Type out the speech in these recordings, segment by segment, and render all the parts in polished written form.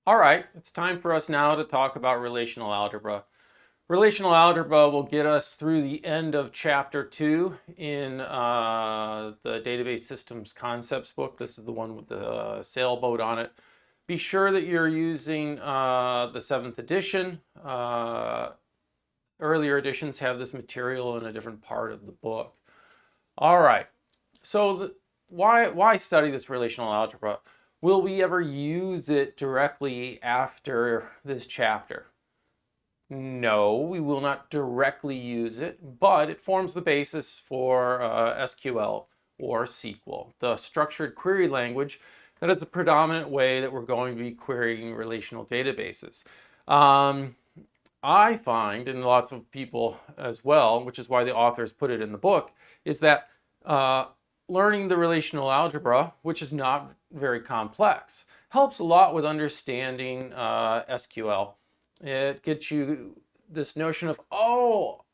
All right, it's time for us now to talk about relational algebra. Relational algebra will get us through the end of chapter 2 in the Database Systems Concepts book. This is the one with the sailboat on it. Be sure that you're using the 7th edition. Earlier editions have this material in a different part of the book. All right, so why study this relational algebra? Will we ever use it directly after this chapter? No, we will not directly use it, but it forms the basis for SQL or SQL, the structured query language that is the predominant way that we're going to be querying relational databases. I find, and lots of people as well, which is why the authors put it in the book, is that learning the relational algebra, which is not very complex, helps a lot with understanding SQL. It gets you this notion of, oh,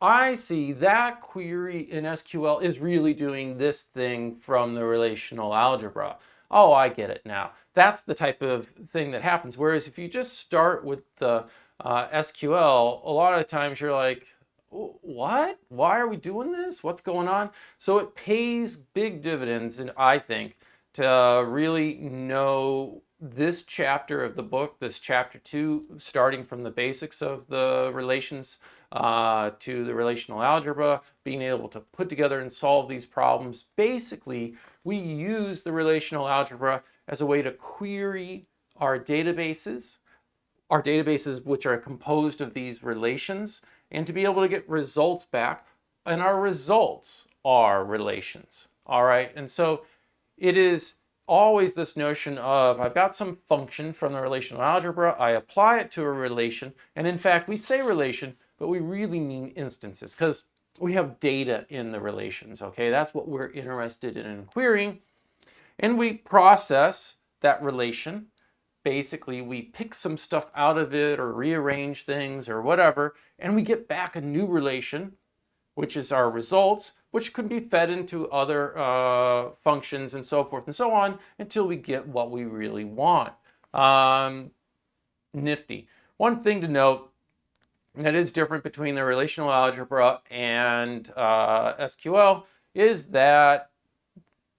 I see that query in SQL is really doing this thing from the relational algebra. Oh, I get it now. That's the type of thing that happens. Whereas if you just start with the SQL, a lot of times you're like, what? Why are we doing this? What's going on? So it pays big dividends, and I think, to really know this chapter of the book, this chapter 2, starting from the basics of the relations to the relational algebra, being able to put together and solve these problems. Basically, we use the relational algebra as a way to query our databases which are composed of these relations, and to be able to get results back. And our results are relations. All right. And so it is always this notion of, I've got some function from the relational algebra, I apply it to a relation, and in fact, we say relation, but we really mean instances, because we have data in the relations, okay? That's what we're interested in querying, and we process that relation. Basically, we pick some stuff out of it or rearrange things or whatever, and we get back a new relation, which is our results, which could be fed into other functions and so forth and so on until we get what we really want. Nifty. One thing to note that is different between the relational algebra and SQL is that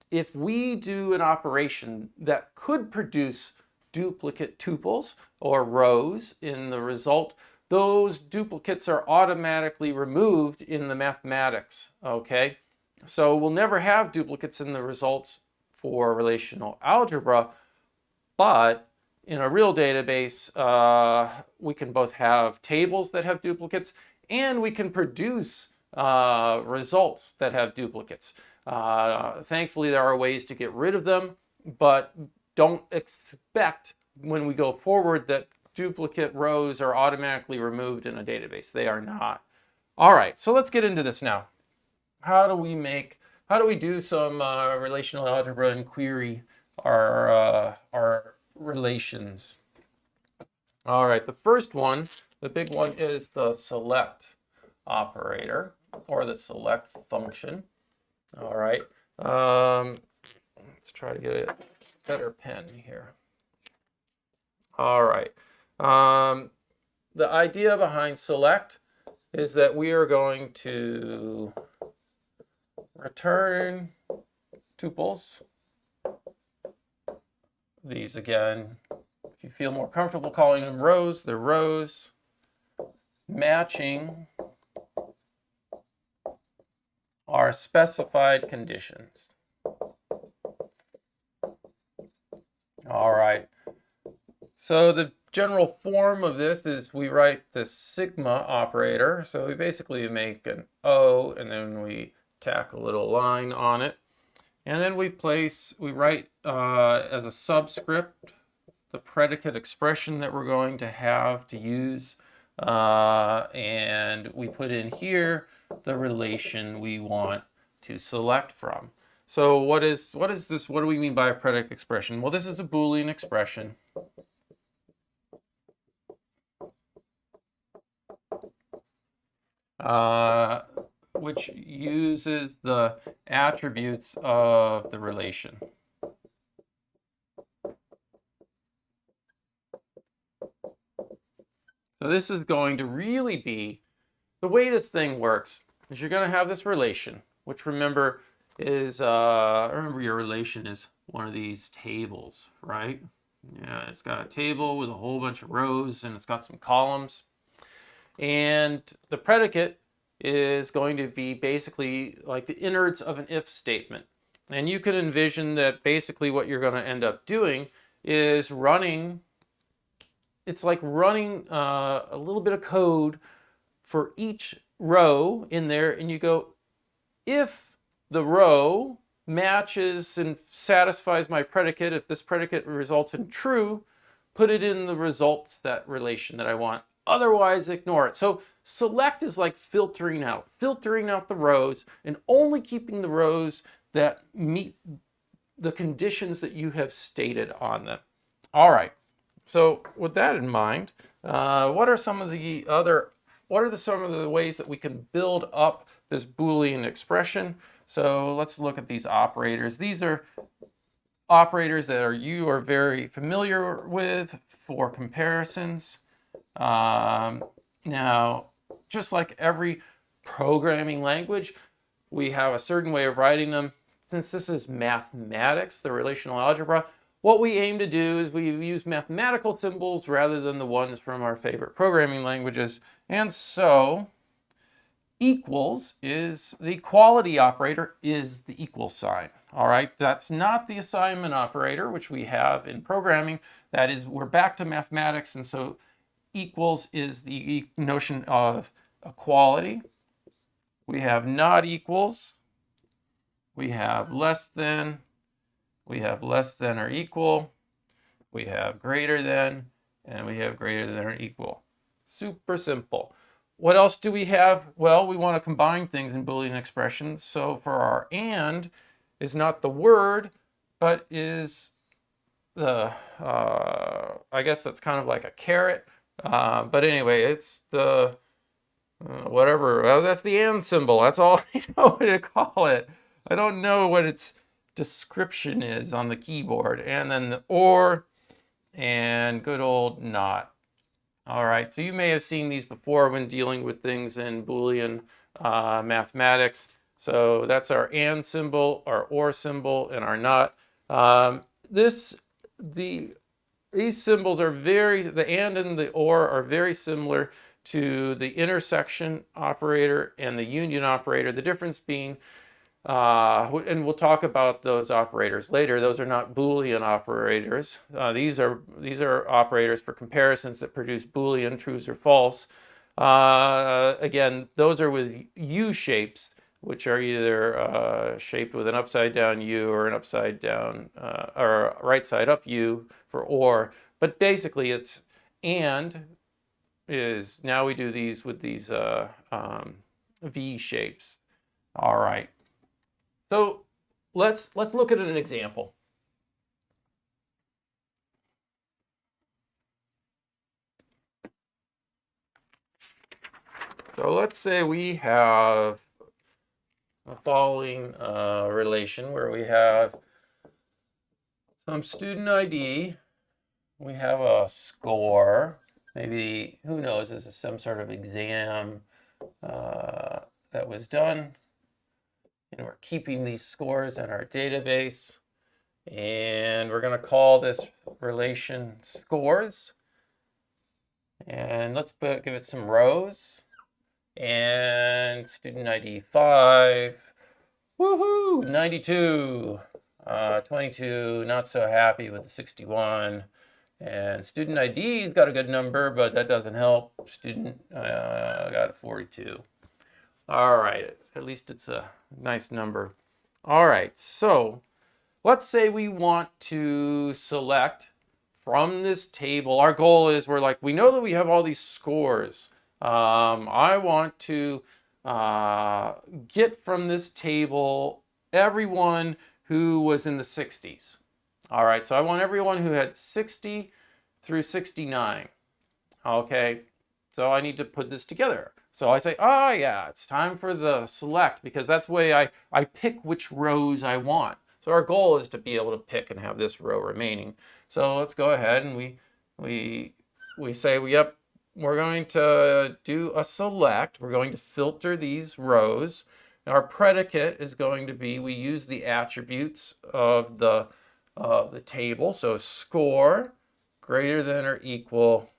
if we do an operation that could produce duplicate tuples or rows in the result, those duplicates are automatically removed in the mathematics, okay? So we'll never have duplicates in the results for relational algebra, but in a real database, we can both have tables that have duplicates, and we can produce results that have duplicates. Thankfully, there are ways to get rid of them, but don't expect when we go forward that duplicate rows are automatically removed in a database. They are not. All right, so let's get into this now. How do we do some relational algebra and query our relations? All right, the first one, the big one, is the select operator, or the select function. All right, let's try to get a better pen here. All right. The idea behind select is that we are going to return tuples. These, again, if you feel more comfortable calling them rows, they're rows, matching our specified conditions. All right. So the general form of this is we write the sigma operator. So we basically make an O, and then we tack a little line on it. And then we write as a subscript the predicate expression that we're going to have to use. And we put in here the relation we want to select from. So what is this? What do we mean by a predicate expression? Well, this is a Boolean expression. Which uses the attributes of the relation. So this is going to really be, the way this thing works is you're going to have this relation, which remember is, remember your relation is one of these tables, right? Yeah, it's got a table with a whole bunch of rows and it's got some columns. And the predicate is going to be basically like the innards of an if statement. And you can envision that basically what you're going to end up doing is running, it's like running a little bit of code for each row in there, and you go, if the row matches and satisfies my predicate, if this predicate results in true, put it in the results that relation that I want. Otherwise, ignore it. So select is like filtering out the rows and only keeping the rows that meet the conditions that you have stated on them. All right. So with that in mind, what are some of the ways that we can build up this Boolean expression? So let's look at these operators. These are operators that you are very familiar with for comparisons. Now, just like every programming language, we have a certain way of writing them. Since this is mathematics, the relational algebra, what we aim to do is we use mathematical symbols rather than the ones from our favorite programming languages. And so equals is the equality operator is the equal sign. All right, that's not the assignment operator, which we have in programming. That is, we're back to mathematics, and so equals is the notion of equality. We have not equals. We have less than. We have less than or equal. We have greater than, and we have greater than or equal. Super simple. What else do we have? Well, we want to combine things in Boolean expressions. So for our and is not the word, but is the, I guess that's kind of like a caret. But anyway, it's the, whatever, that's the and symbol. That's all I know what to call it. I don't know what its description is on the keyboard. And then the or and good old not. All right, so you may have seen these before when dealing with things in Boolean mathematics. So that's our and symbol, our or symbol, and our not. These symbols are the and the or are very similar to the intersection operator and the union operator. The difference being, and we'll talk about those operators later. Those are not Boolean operators. These are operators for comparisons that produce Boolean trues or false. Again, those are with U shapes, which are either shaped with an upside down U or an upside down or right side up U for or. But basically, it's and is now we do these with these V shapes. All right. So let's look at an example. So let's say we have a following relation where we have some student ID, we have a score, maybe, who knows, this is some sort of exam that was done. And we're keeping these scores in our database, and we're going to call this relation scores, and let's give it some rows, and student ID 5, woohoo, 92, 22, not so happy with the 61, and student ID's got a good number, but that doesn't help. Student got a 42. All right, at least it's a nice number. All right, so let's say we want to select from this table. Our goal is we know that we have all these scores. I want to get from this table everyone who was in the 60s. All right, so I want everyone who had 60 through 69. Okay, so I need to put this together. So I say, oh yeah, it's time for the select, because that's the way I pick which rows I want. So our goal is to be able to pick and have this row remaining. So let's go ahead and we say, yep, we're going to do a select. We're going to filter these rows. Our predicate is going to be, we use the attributes of the table. So score greater than or equal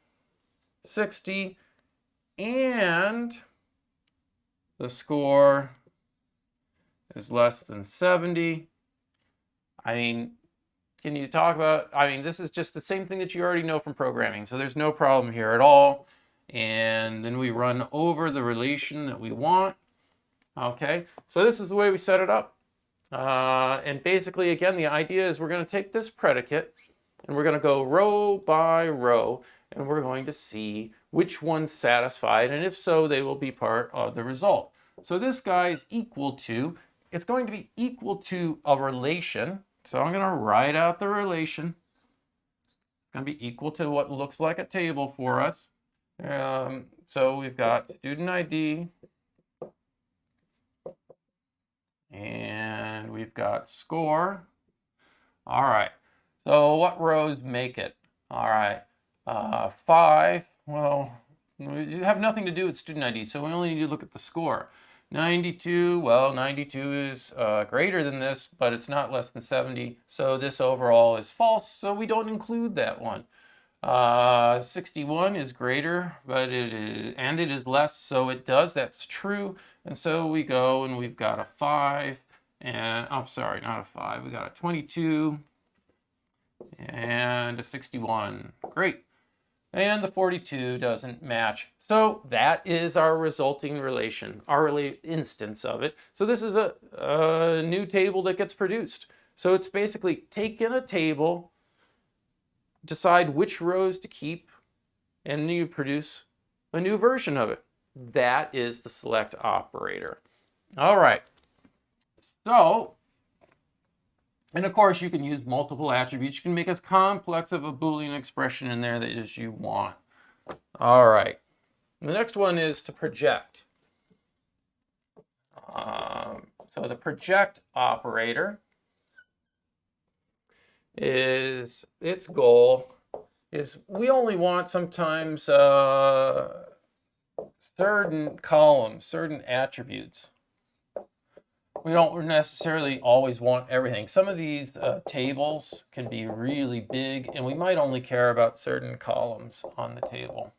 60, and the score is less than 70. I mean, can you talk about, this is just the same thing that you already know from programming, so there's no problem here at all. And then we run over the relation that we want. Okay, so this is the way we set it up. And basically, again, the idea is we're going to take this predicate and we're going to go row by row, and we're going to see which one's satisfied, and if so, they will be part of the result. So this guy is equal to, it's going to be equal to a relation. So I'm going to write out the relation. It's going to be equal to what looks like a table for us. So we've got student ID, and we've got score. All right. So what rows make it? All right. 5. Well, you have nothing to do with student ID, so we only need to look at the score. 92, well, 92 is greater than this, but it's not less than 70, so this overall is false, so we don't include that one. 61 is greater, but it is less, so it does, that's true, and so we go and we've got a 5, and, I'm sorry, not a 5, we got a 22, and a 61, great. And the 42 doesn't match. So that is our resulting relation, our instance of it. So this is a new table that gets produced. So it's basically taking a table, decide which rows to keep, and then you produce a new version of it. That is the select operator. All right. So, and of course, you can use multiple attributes. You can make as complex of a Boolean expression in there as you want. All right. The next one is to project. So the project operator is, its goal is we only want sometimes certain columns, certain attributes. We don't necessarily always want everything. Some of these tables can be really big, and we might only care about certain columns on the table.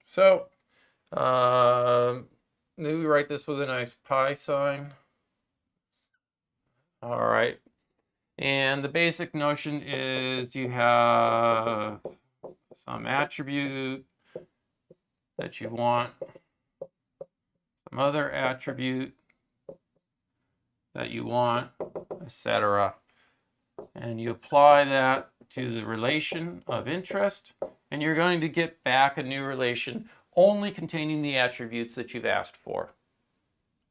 So, maybe we write this with a nice pi sign. All right. And the basic notion is you have some attribute that you want, some other attribute that you want, etc. And you apply that to the relation of interest, and you're going to get back a new relation only containing the attributes that you've asked for.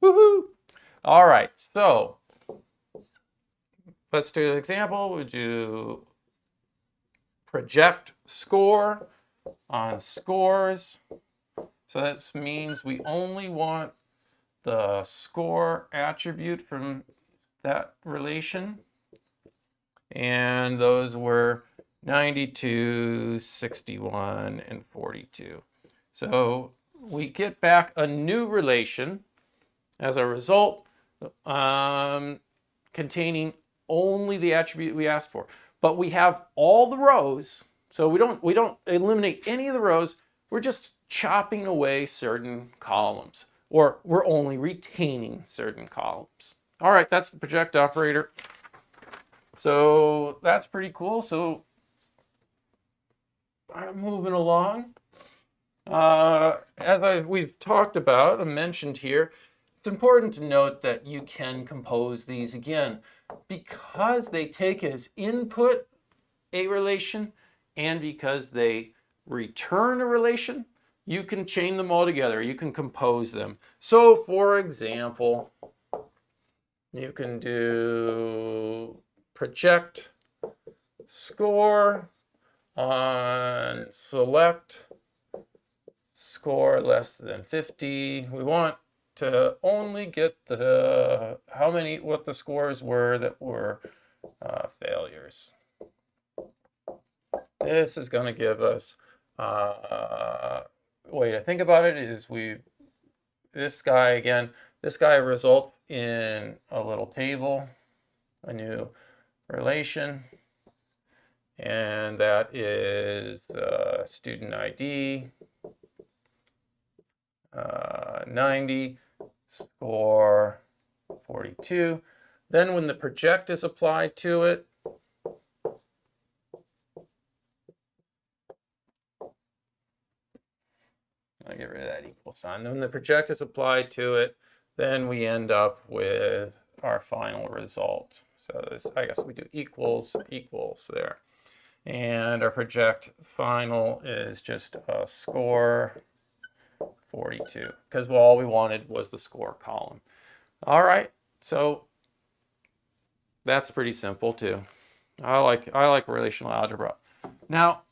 Woohoo! All right, so let's do an example. We'll do project score on scores. So that means we only want the score attribute from that relation. And those were 92, 61, and 42. So we get back a new relation as a result, containing only the attribute we asked for. But we have all the rows, so we don't eliminate any of the rows. We're just chopping away certain columns, or we're only retaining certain columns. All right, that's the project operator. So that's pretty cool. So I'm moving along. As we've talked about and mentioned here, it's important to note that you can compose these again because they take as input a relation and because they return a relation. You can chain them all together. You can compose them. So, for example, you can do project score on select score less than 50. We want to only get the what the scores were that were failures. This is going to give us, way to think about it is this guy results in a little table, a new relation, and that is student ID, 90, score 42. Then when the project is applied to it, I'll get rid of that equal sign. Then when the project is applied to it, then we end up with our final result. So this, I guess we do equals there. And our project final is just a score 42, because all we wanted was the score column. All right, so that's pretty simple too. I like relational algebra. Now,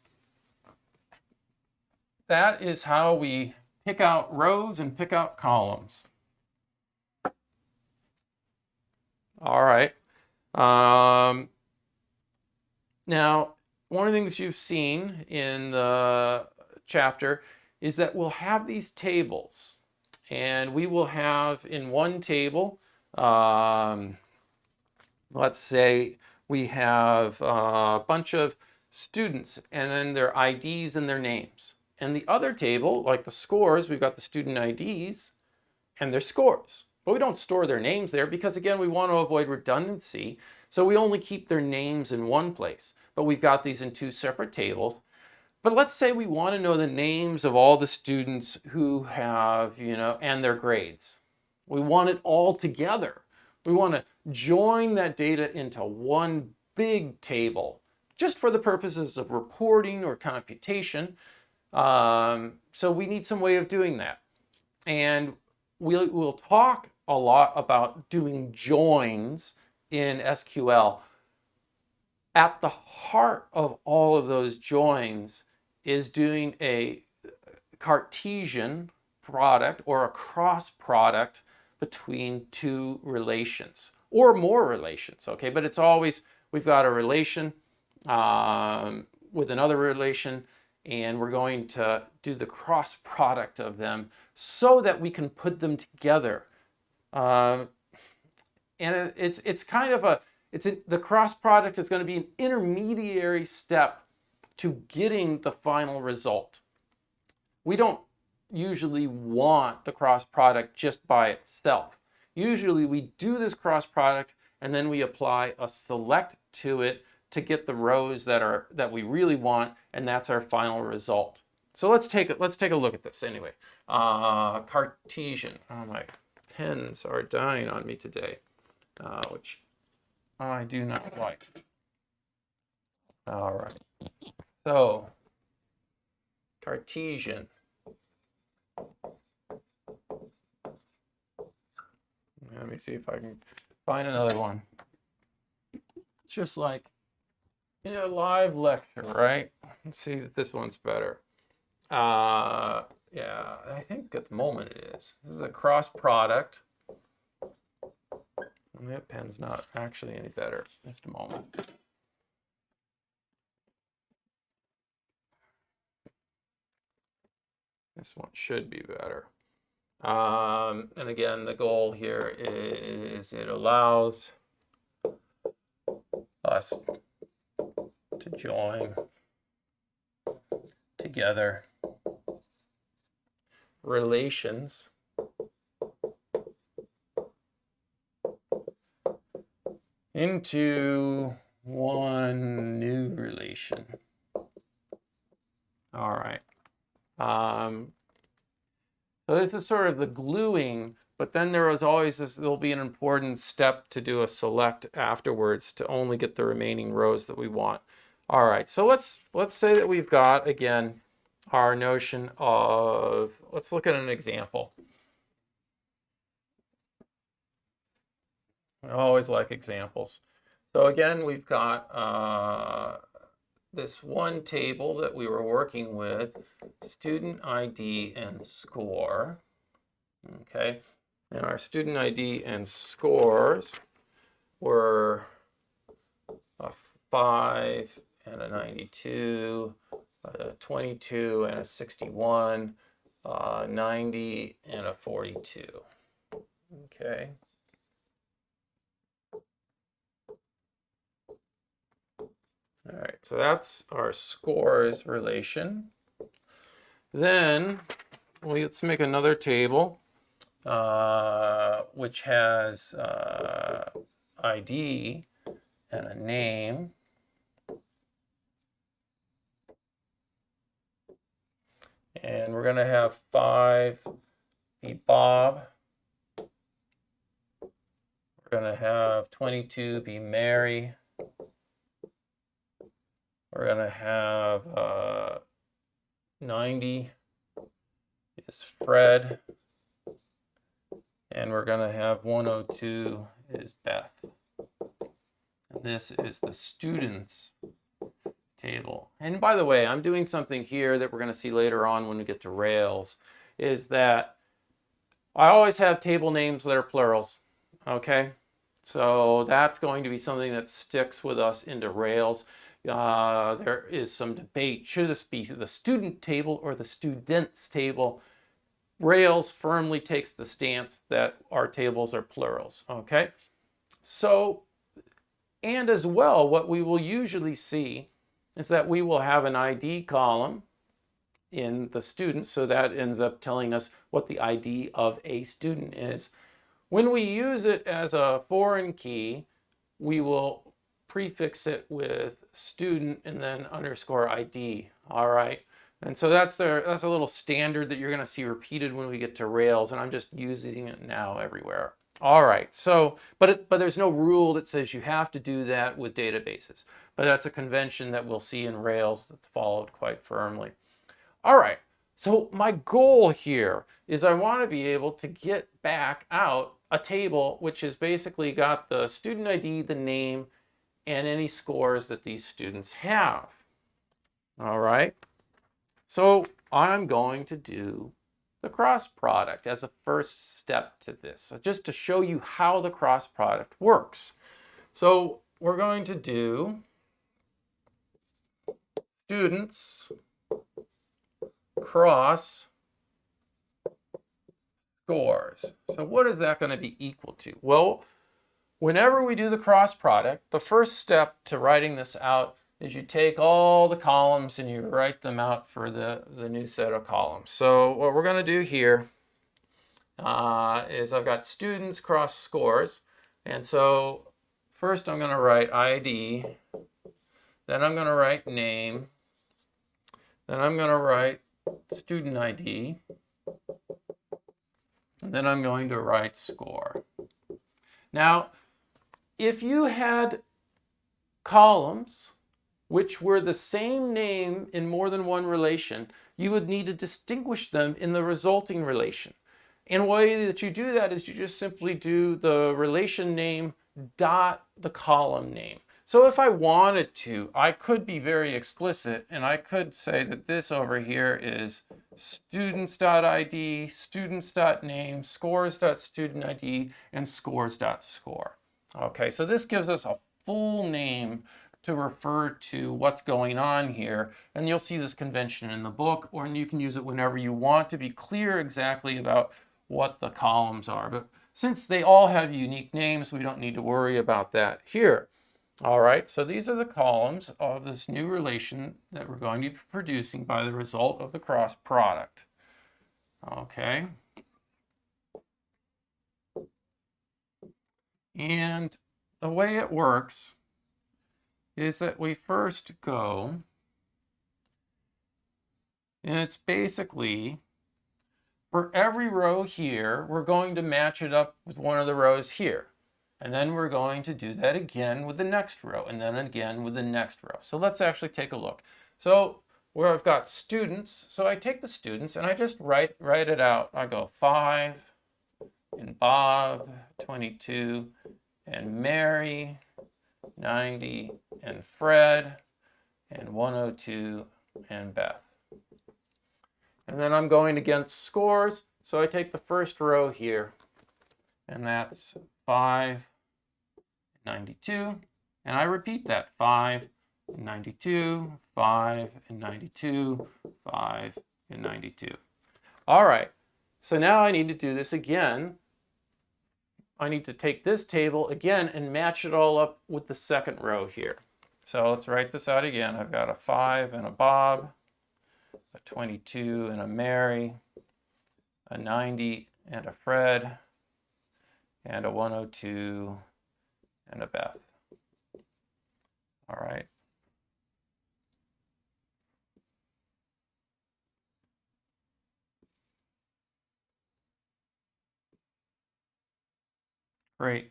that is how we pick out rows and pick out columns. All right. Now, one of the things you've seen in the chapter is that we'll have these tables, and we will have in one table, let's say we have a bunch of students and then their IDs and their names. And the other table, like the scores, we've got the student IDs and their scores. But we don't store their names there because, again, we want to avoid redundancy. So we only keep their names in one place. But we've got these in two separate tables. But let's say we want to know the names of all the students who have, and their grades. We want it all together. We want to join that data into one big table, just for the purposes of reporting or computation. So we need some way of doing that. And we'll talk a lot about doing joins in SQL. At the heart of all of those joins is doing a Cartesian product or a cross product between two relations or more relations, okay? But it's always, we've got a relation with another relation, and we're going to do the cross product of them so that we can put them together. And it's kind of the cross product is going to be an intermediary step to getting the final result. We don't usually want the cross product just by itself. Usually we do this cross product and then we apply a select to it to get the rows that we really want, and that's our final result. So let's take a look at this anyway. Cartesian. Oh, my pens are dying on me today, which I do not like. All right. So Cartesian. Let me see if I can find another one. Just like in a live lecture, right? Let's see if this one's better. Yeah, I think at the moment it is. This is a cross product. That pen's not actually any better. Just a moment. This one should be better. And again, the goal here is it allows us to join together relations into one new relation. All right. So this is sort of the gluing, but then there'll be an important step to do a select afterwards to only get the remaining rows that we want. All right, so let's say that we've got, again, our notion of, let's look at an example. I always like examples. So again, we've got this one table that we were working with, student ID and score, okay? And our student ID and scores were a 5 and a 92, a 22 and a 61, 90 and a 42. Okay. All right, so that's our scores relation. Then let's make another table which has ID and a name. And we're going to have 5 be Bob. We're going to have 22 be Mary. We're going to have 90 is Fred. And we're going to have 102 is Beth. And this is the students table. And by the way, I'm doing something here that we're going to see later on when we get to Rails, is that I always have table names that are plurals. Okay, so that's going to be something that sticks with us into Rails. There is some debate. Should this be the student table or the students table? Rails firmly takes the stance that our tables are plurals. Okay, so, and as well, what we will usually see is that we will have an ID column in the students, so that ends up telling us what the ID of a student is. When we use it as a foreign key, we will prefix it with student and then underscore ID. All right, and so that's a little standard that you're going to see repeated when we get to Rails, and I'm just using it now everywhere. All right, so, but there's no rule that says you have to do that with databases, but that's a convention that we'll see in Rails that's followed quite firmly. All right, so my goal here is I want to be able to get back out a table which has basically got the student ID, the name, and any scores that these students have. All right, so I'm going to do the cross product as a first step to this, just to show you how the cross product works. So we're going to do students cross scores. So what is that going to be equal to? Well, whenever we do the cross product, the first step to writing this out is you take all the columns and you write them out for the new set of columns. So what we're going to do here is I've got students cross scores. And so first I'm going to write ID, then I'm going to write name, then I'm going to write student ID, and then I'm going to write score. Now, if you had columns which were the same name in more than one relation, you would need to distinguish them in the resulting relation. And the way that you do that is you just simply do the relation name dot the column name. So if I wanted to, I could be very explicit and I could say that this over here is students.id, students.name, scores.studentID, and scores.score. Okay, so this gives us a full name to refer to what's going on here. And you'll see this convention in the book, or you can use it whenever you want to be clear exactly about what the columns are. But since they all have unique names, we don't need to worry about that here. All right, so these are the columns of this new relation that we're going to be producing by the result of the cross product. Okay. And the way it works is that we first go, and it's basically, for every row here, we're going to match it up with one of the rows here. And then we're going to do that again with the next row, and then again with the next row. So let's actually take a look. So where I've got students, so I take the students and I just write it out. I go 5 and Bob, 22, and Mary, 90, and Fred, and 102, and Beth. And then I'm going against scores. So I take the first row here, and that's 5, 92, And I repeat that, 5 and 92, 5 and 92, 5 and 92. All right, so now I need to do this again. I need to take this table again and match it all up with the second row here. So let's write this out again. I've got a 5 and a Bob, a 22 and a Mary, a 90 and a Fred, and a 102 and a Beth. All right. Great.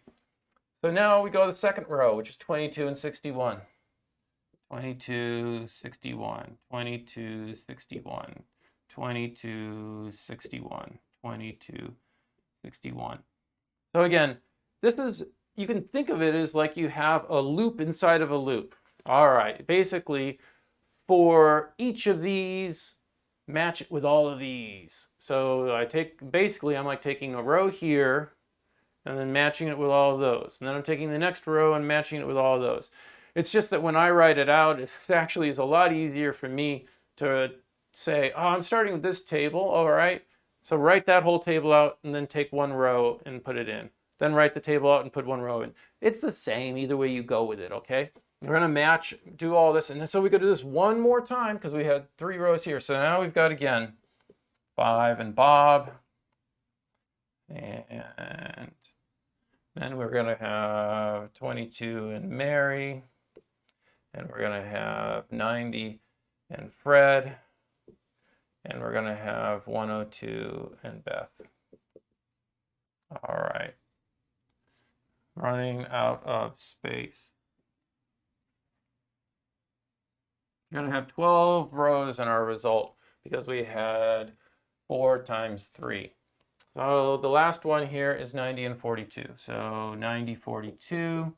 So now we go to the second row, which is 22 and 61. 22, 61, 22, 61, 22, 61, 22, 61. So again, this is, you can think of it as like you have a loop inside of a loop. All right, basically for each of these, match it with all of these. So I'm like taking a row here and then matching it with all of those. And then I'm taking the next row and matching it with all of those. It's just that when I write it out, it actually is a lot easier for me to say, oh, I'm starting with this table, all right. So write that whole table out and then take one row and put it in. Then write the table out and put one row in. It's the same either way you go with it, okay? We're gonna match, do all this, and so we could do this one more time because we had 3 rows here. So now we've got, again, 5 and Bob, and then we're gonna have 22 and Mary, and we're gonna have 90 and Fred, and we're gonna have 102 and Beth. All right, running out of space. We're going to have 12 rows in our result because we had 4 times 3. So the last one here is 90 and 42. So 90, 42,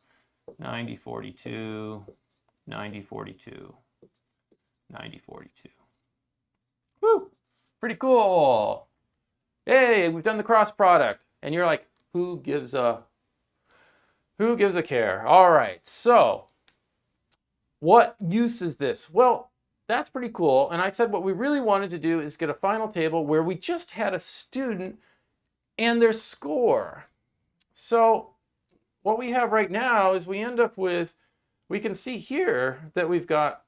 90, 42, 90, 42, 90, 42. Woo! Pretty cool. Hey, we've done the cross product. And you're like, who gives a care? All right, so what use is this? Well, that's pretty cool. And I said what we really wanted to do is get a final table where we just had a student and their score. So what we have right now is we end up with, we can see here that we've got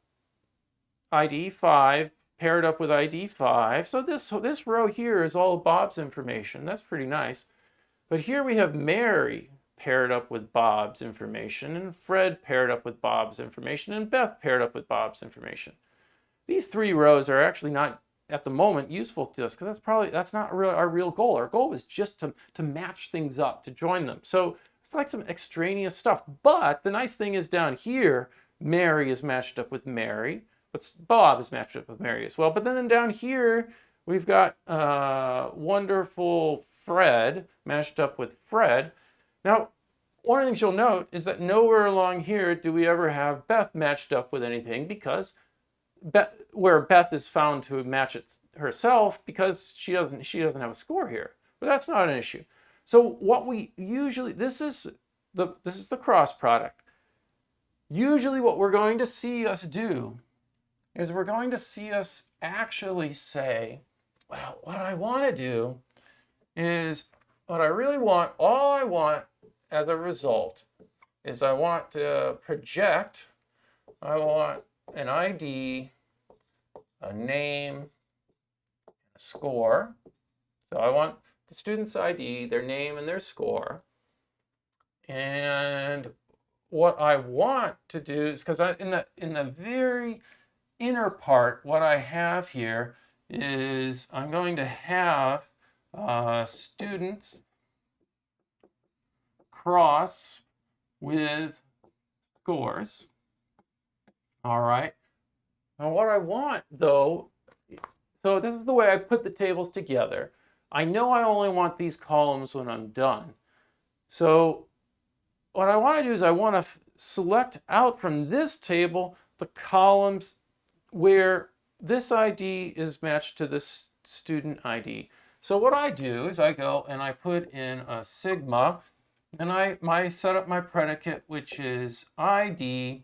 ID 5 paired up with ID 5. So this row here is all of Bob's information. That's pretty nice. But here we have Mary paired up with Bob's information, and Fred paired up with Bob's information, and Beth paired up with Bob's information. These 3 rows are actually not at the moment useful to us because that's not really our real goal. Our goal was just to match things up, to join them. So it's like some extraneous stuff. But the nice thing is down here, Mary is matched up with Mary, but Bob is matched up with Mary as well. But then down here, we've got wonderful Fred matched up with Fred. Now, one of the things you'll note is that nowhere along here do we ever have Beth matched up with anything, because where Beth is found to match it herself because she doesn't have a score here. But that's not an issue. So what we usually, this is the cross product. Usually what we're going to see us do is we're going to see us actually say, well, what I want to do is, what I really want, all I want as a result is I want to project, I want an ID, a name, a score. So I want the student's ID, their name, and their score. And what I want to do is, because in the very inner part, what I have here is I'm going to have students cross with scores. All right. Now what I want though, so this is the way I put the tables together. I know I only want these columns when I'm done. So what I want to do is I want to select out from this table the columns where this ID is matched to this student ID. So what I do is I go and I put in a sigma And I set up my predicate, which is ID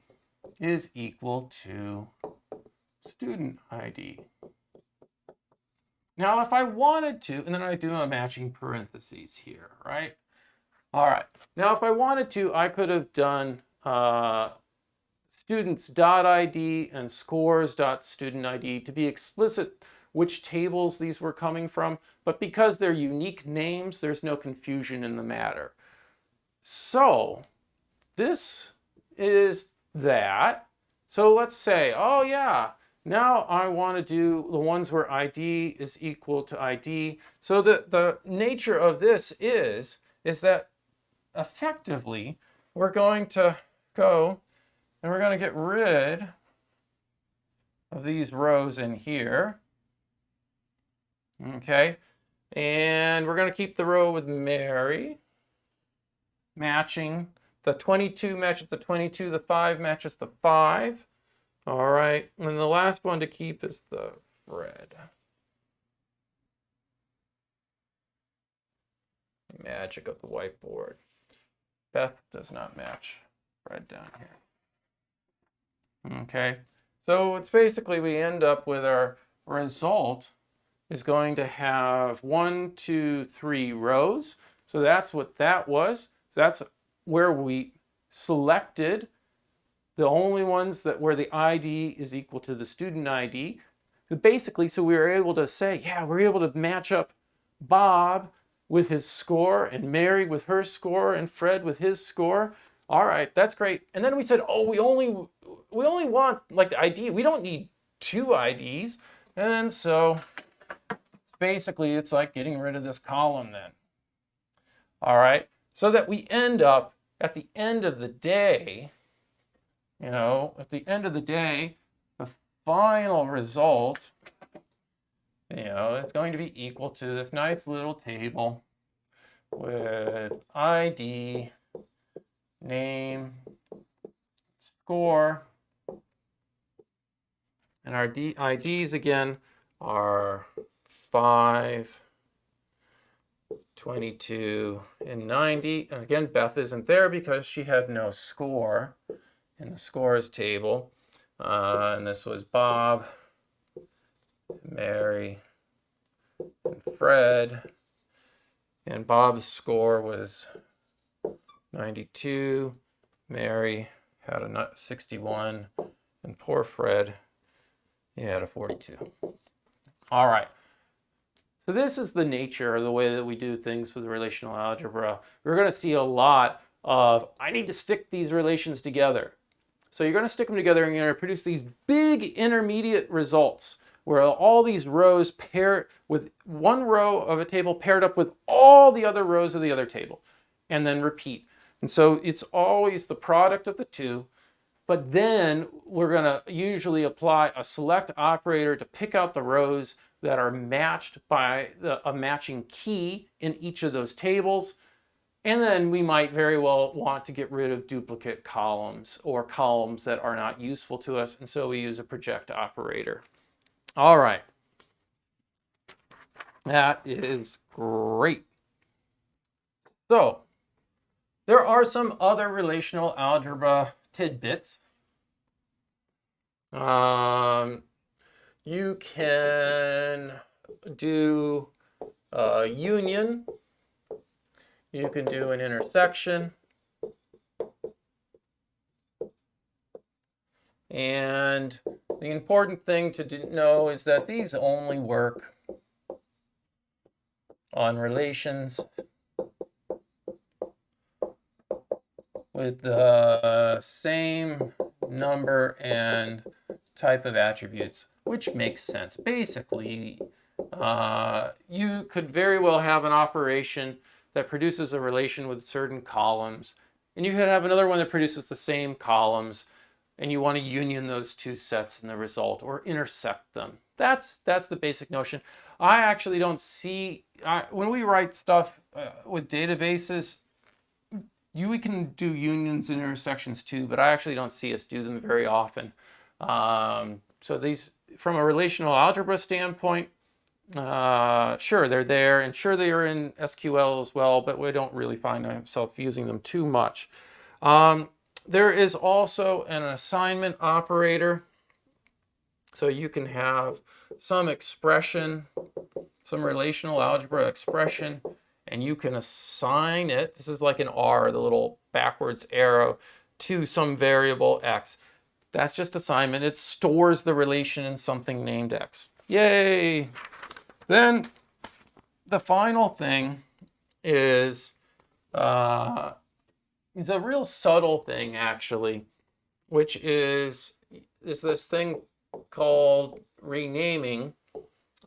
is equal to student ID. Now, if I wanted to, and then I do a matching parentheses here, right? All right. Now, if I wanted to, I could have done students.id and scores.studentID to be explicit which tables these were coming from. But because they're unique names, there's no confusion in the matter. So this is that. So let's say, oh yeah, now I want to do the ones where ID is equal to ID. So the nature of this is that effectively we're going to go and we're going to get rid of these rows in here. Okay, and we're going to keep the row with Mary matching. The 22 matches the 22, the 5 matches the 5. All right, and the last one to keep is the Fred. Magic of the whiteboard. Beth does not match Fred down here. Okay, so it's basically we end up with our result is going to have 1, 2, 3 rows. So that's what that was. So that's where we selected the only ones that where the ID is equal to the student ID. Basically, so we were able to say, yeah, we're able to match up Bob with his score and Mary with her score and Fred with his score. All right, that's great. And then we said, oh, we only want like the ID. We don't need 2 IDs. And so basically it's like getting rid of this column then. All right, so that we end up at the end of the day, at the end of the day, the final result, is going to be equal to this nice little table with ID, name, score, and our IDs again are 5, 22, and 90. And again, Beth isn't there because she had no score in the scores table. And this was Bob, Mary, and Fred. And Bob's score was 92. Mary had a 61. And poor Fred, he had a 42. All right. So this is the nature of the way that we do things with relational algebra. We're going to see a lot of, I need to stick these relations together. So you're going to stick them together and you're going to produce these big intermediate results where all these rows pair with one row of a table paired up with all the other rows of the other table, and then repeat. And so it's always the product of the two. But then we're going to usually apply a select operator to pick out the rows that are matched by a matching key in each of those tables. And then we might very well want to get rid of duplicate columns or columns that are not useful to us. And so we use a project operator. All right. That is great. So there are some other relational algebra tidbits. You can do a union. You can do an intersection. And the important thing to know is that these only work on relations with the same number and type of attributes, which makes sense. Basically, you could very well have an operation that produces a relation with certain columns, and you could have another one that produces the same columns, and you want to union those two sets in the result or intersect them. That's the basic notion. I actually don't see, when we write stuff with databases, we can do unions and intersections too, but I actually don't see us do them very often. So these, from a relational algebra standpoint, Sure, they're there, and sure they are in SQL as well, but we don't really find ourselves using them too much. There is also an assignment operator. So you can have some expression, some relational algebra expression, and you can assign it, this is like an R, the little backwards arrow, to some variable x. That's just assignment. It stores the relation in something named x. Yay! Then the final thing is a real subtle thing, actually, which is this thing called renaming.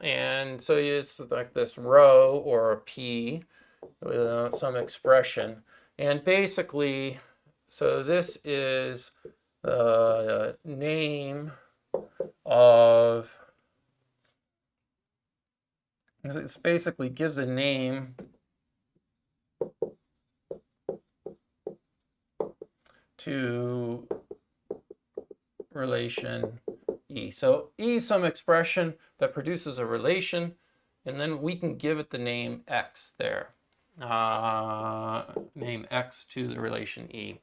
And so it's like this row or a P with some expression. And basically, so this is the name of, it basically gives a name to relation E. So E is some expression that produces a relation, and then we can give it the name X there. Name X to the relation E.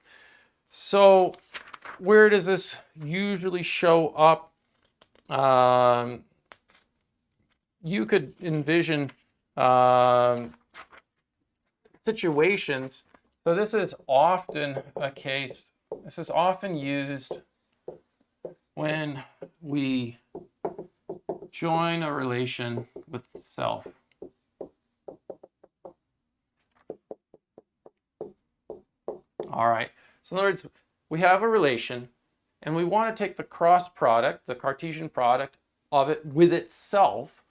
So where does this usually show up? You could envision situations. So this is often a case, this is often used when we join a relation with self. All right, so in other words, we have a relation and we want to take the cross product, the Cartesian product of it with itself.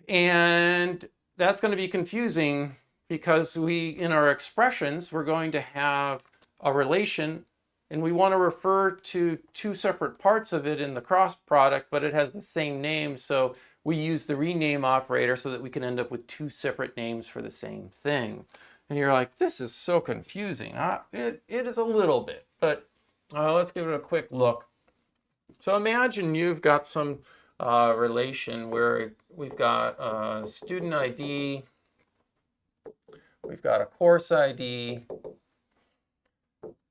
And that's going to be confusing because in our expressions, we're going to have a relation and we want to refer to two separate parts of it in the cross product, but it has the same name. So we use the rename operator so that we can end up with two separate names for the same thing. And you're like, this is so confusing. It is a little bit, but let's give it a quick look. So imagine you've got some relation where we've got a student ID, we've got a course ID,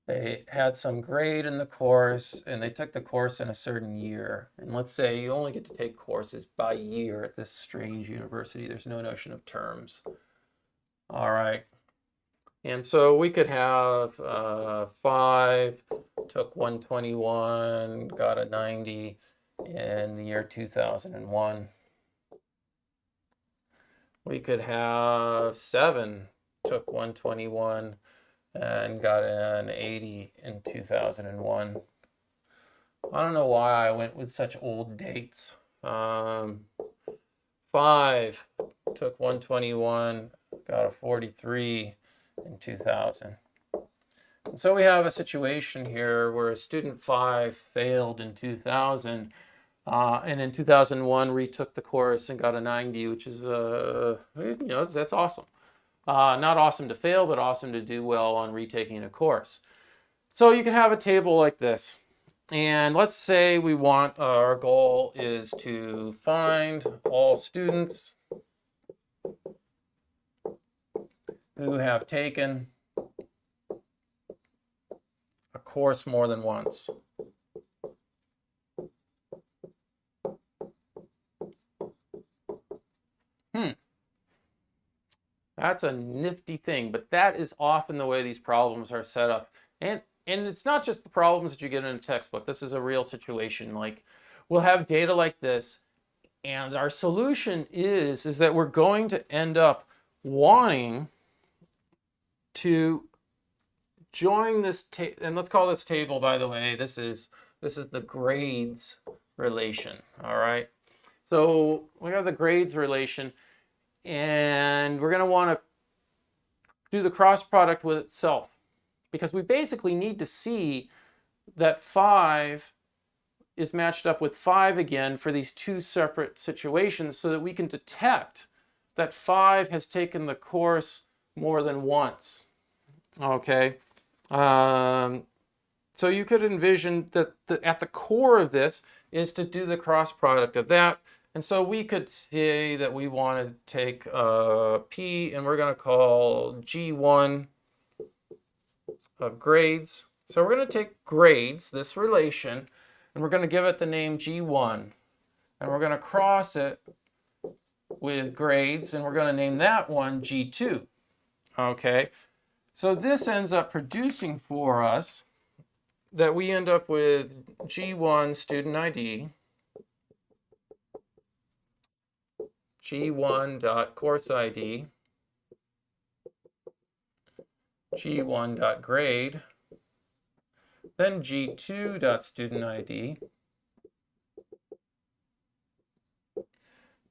they had some grade in the course, and they took the course in a certain year. And let's say you only get to take courses by year at this strange university. There's no notion of terms. All right. And so we could have 5, took 121, got a 90 in the year 2001. We could have 7, took 121 and got an 80 in 2001. I don't know why I went with such old dates. 5, took 121, got a 43 in 2000. And so we have a situation here where student 5 failed in 2000, and in 2001 retook the course and got a 90, which is, that's awesome. Not awesome to fail, but awesome to do well on retaking a course. So you can have a table like this. And let's say we want, our goal is to find all students who have taken a course more than once. That's a nifty thing, but that is often the way these problems are set up. And it's not just the problems that you get in a textbook. This is a real situation. Like, we'll have data like this, and our solution is that we're going to end up wanting to join this table, and let's call this table, by the way, this is the grades relation. All right, so we have the grades relation, and we're going to want to do the cross product with itself, because we basically need to see that 5 is matched up with 5 again for these two separate situations, so that we can detect that 5 has taken the course more than once. Okay, so you could envision that at the core of this is to do the cross product of that, And so we could say that we want to take P, and we're going to call G1 of grades. So we're going to take grades, this relation, and we're going to give it the name G1. And we're going to cross it with grades, and we're going to name that one G2. Okay, so this ends up producing for us that we end up with G1 student ID, G1.course ID, G1.grade, then G2.student ID,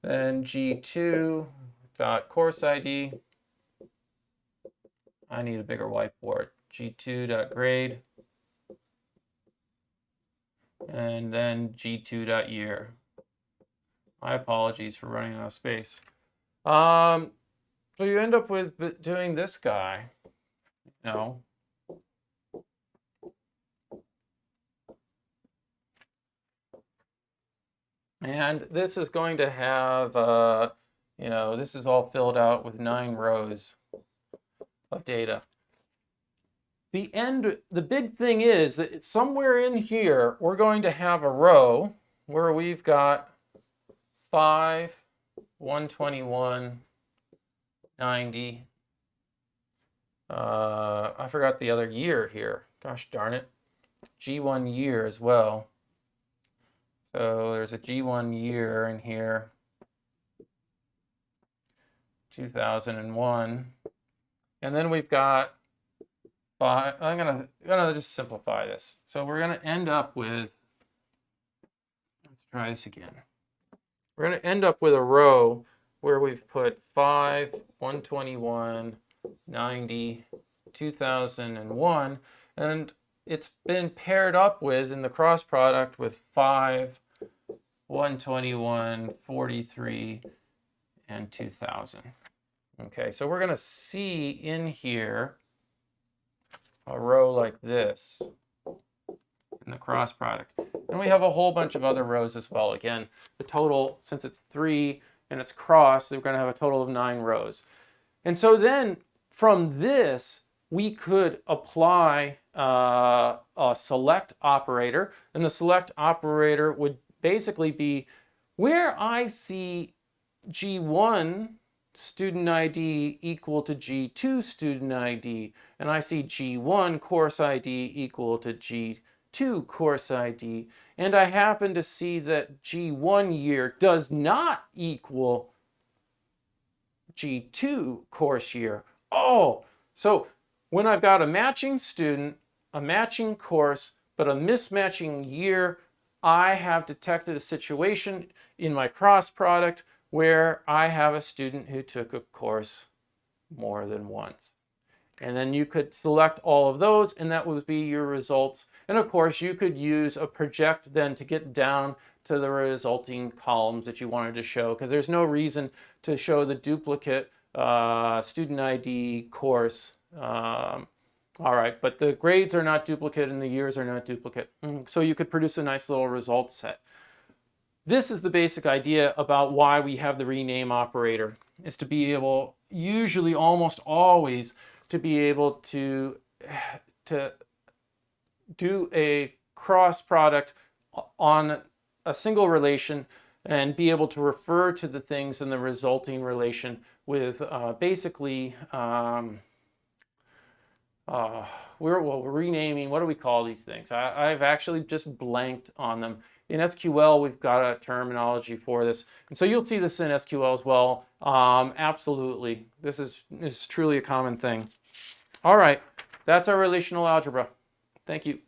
then G2.course ID. I need a bigger whiteboard. G2.grade, and then G2.year. My apologies for running out of space. So you end up with doing this guy, you know. And this is going to have, you know, this is all filled out with 9 rows of data. The big thing is that somewhere in here, we're going to have a row where we've got 5, 121, 90. I forgot the other year here. Gosh darn it. G1 year as well. So there's a G1 year in here. 2001. And then we've got 5. I'm gonna just simplify this. So we're gonna end up with, let's try this again. We're gonna end up with a row where we've put 5, 121, 90, 2001, and it's been paired up with in the cross product with 5, 121, 43, and 2000. Okay, so we're going to see in here a row like this in the cross product. And we have a whole bunch of other rows as well. Again, the total, since it's 3 and it's crossed, we're going to have a total of 9 rows. And so then from this, we could apply a select operator. And the select operator would basically be where I see G1 student ID equal to G2 student ID, and I see G1 course ID equal to G2 course ID, and I happen to see that G1 year does not equal G2 course year. Oh, so when I've got a matching student, a matching course, but a mismatching year, I have detected a situation in my cross product where I have a student who took a course more than once. And then you could select all of those, and that would be your results. And of course, you could use a project then to get down to the resulting columns that you wanted to show, because there's no reason to show the duplicate student ID course. All right, but the grades are not duplicate and the years are not duplicate. So you could produce a nice little result set. This is the basic idea about why we have the rename operator, is to be able, usually almost always, to be able to do a cross product on a single relation and be able to refer to the things in the resulting relation with basically, we're renaming, what do we call these things? I've actually just blanked on them. In SQL, we've got a terminology for this. And so you'll see this in SQL as well. Absolutely. This is truly a common thing. All right, that's our relational algebra. Thank you.